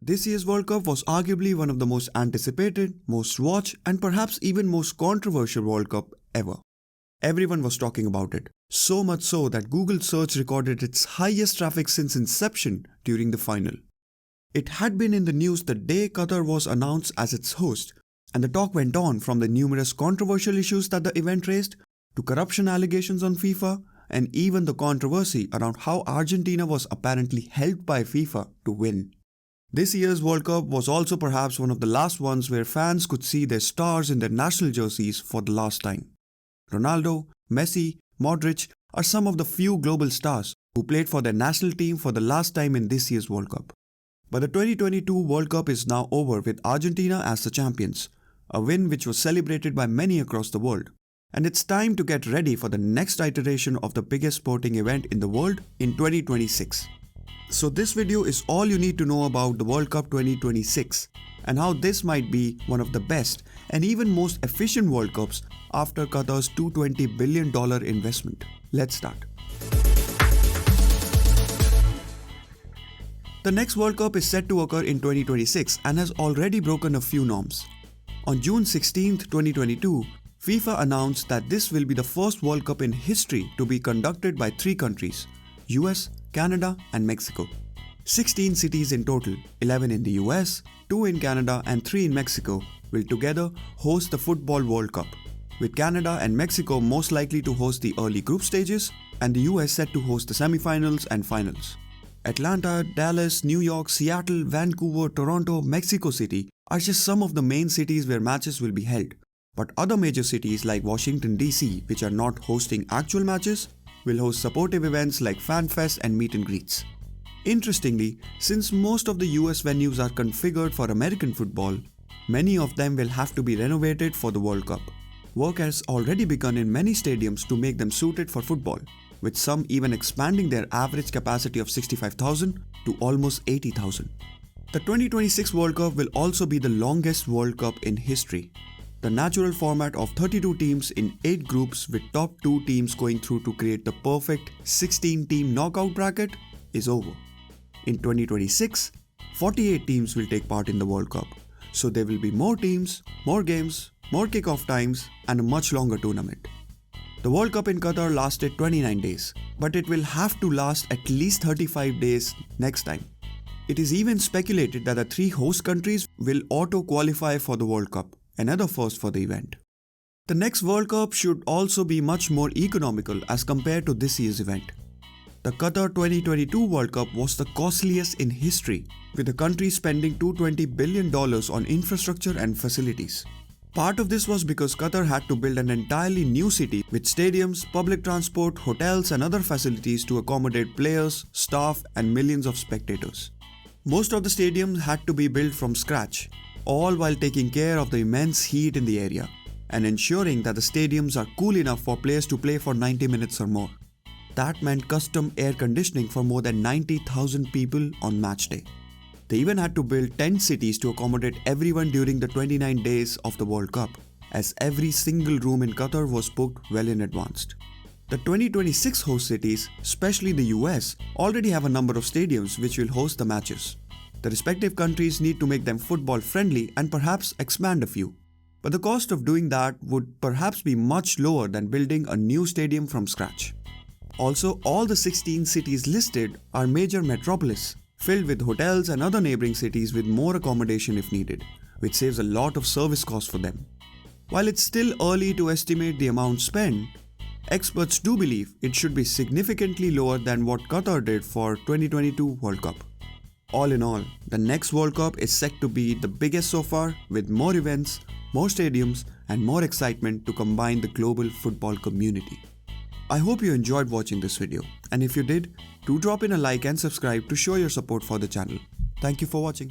This year's World Cup was arguably one of the most anticipated, most watched, and perhaps even most controversial World Cup ever. Everyone was talking about it, so much so that Google search recorded its highest traffic since inception during the final. It had been in the news the day Qatar was announced as its host, and the talk went on from the numerous controversial issues that the event raised, to corruption allegations on FIFA, and even the controversy around how Argentina was apparently helped by FIFA to win. This year's World Cup was also perhaps one of the last ones where fans could see their stars in their national jerseys for the last time. Ronaldo, Messi, Modric are some of the few global stars who played for their national team for the last time in this year's World Cup. But the 2022 World Cup is now over with Argentina as the champions, a win which was celebrated by many across the world. And it's time to get ready for the next iteration of the biggest sporting event in the world in 2026. So this video is all you need to know about the World Cup 2026 and how this might be one of the best and even most efficient World Cups after Qatar's $220 billion investment. Let's start. The next World Cup is set to occur in 2026 and has already broken a few norms. On June 16, 2022, FIFA announced that this will be the first World Cup in history to be conducted by 3 countries: US, Canada and Mexico. 16 cities in total, 11 in the US, 2 in Canada and 3 in Mexico, will together host the Football World Cup, with Canada and Mexico most likely to host the early group stages and the US set to host the semi-finals and finals. Atlanta, Dallas, New York, Seattle, Vancouver, Toronto, Mexico City are just some of the main cities where matches will be held. But other major cities like Washington DC, which are not hosting actual matches, will host supportive events like Fan Fest and meet and greets. Interestingly, since most of the US venues are configured for American football, many of them will have to be renovated for the World Cup. Work has already begun in many stadiums to make them suited for football, with some even expanding their average capacity of 65,000 to almost 80,000. The 2026 World Cup will also be the longest World Cup in history. The natural format of 32 teams in 8 groups with top 2 teams going through to create the perfect 16-team knockout bracket is over. In 2026, 48 teams will take part in the World Cup, so there will be more teams, more games, more kickoff times and a much longer tournament. The World Cup in Qatar lasted 29 days, but it will have to last at least 35 days next time. It is even speculated that the 3 host countries will auto-qualify for the World Cup, another first for the event. The next World Cup should also be much more economical as compared to this year's event. The Qatar 2022 World Cup was the costliest in history, with the country spending $220 billion on infrastructure and facilities. Part of this was because Qatar had to build an entirely new city with stadiums, public transport, hotels and other facilities to accommodate players, staff and millions of spectators. Most of the stadiums had to be built from scratch, all while taking care of the immense heat in the area and ensuring that the stadiums are cool enough for players to play for 90 minutes or more. That meant custom air conditioning for more than 90,000 people on match day. They even had to build tent cities to accommodate everyone during the 29 days of the World Cup, as every single room in Qatar was booked well in advance. The 2026 host cities, especially the US, already have a number of stadiums which will host the matches. The respective countries need to make them football friendly and perhaps expand a few. But the cost of doing that would perhaps be much lower than building a new stadium from scratch. Also, all the 16 cities listed are major metropolis, filled with hotels and other neighboring cities with more accommodation if needed, which saves a lot of service costs for them. While it's still early to estimate the amount spent, experts do believe it should be significantly lower than what Qatar did for 2022 World Cup. All in all, the next World Cup is set to be the biggest so far, with more events, more stadiums and more excitement to combine the global football community. I hope you enjoyed watching this video, and if you did, do drop in a like and subscribe to show your support for the channel. Thank you for watching.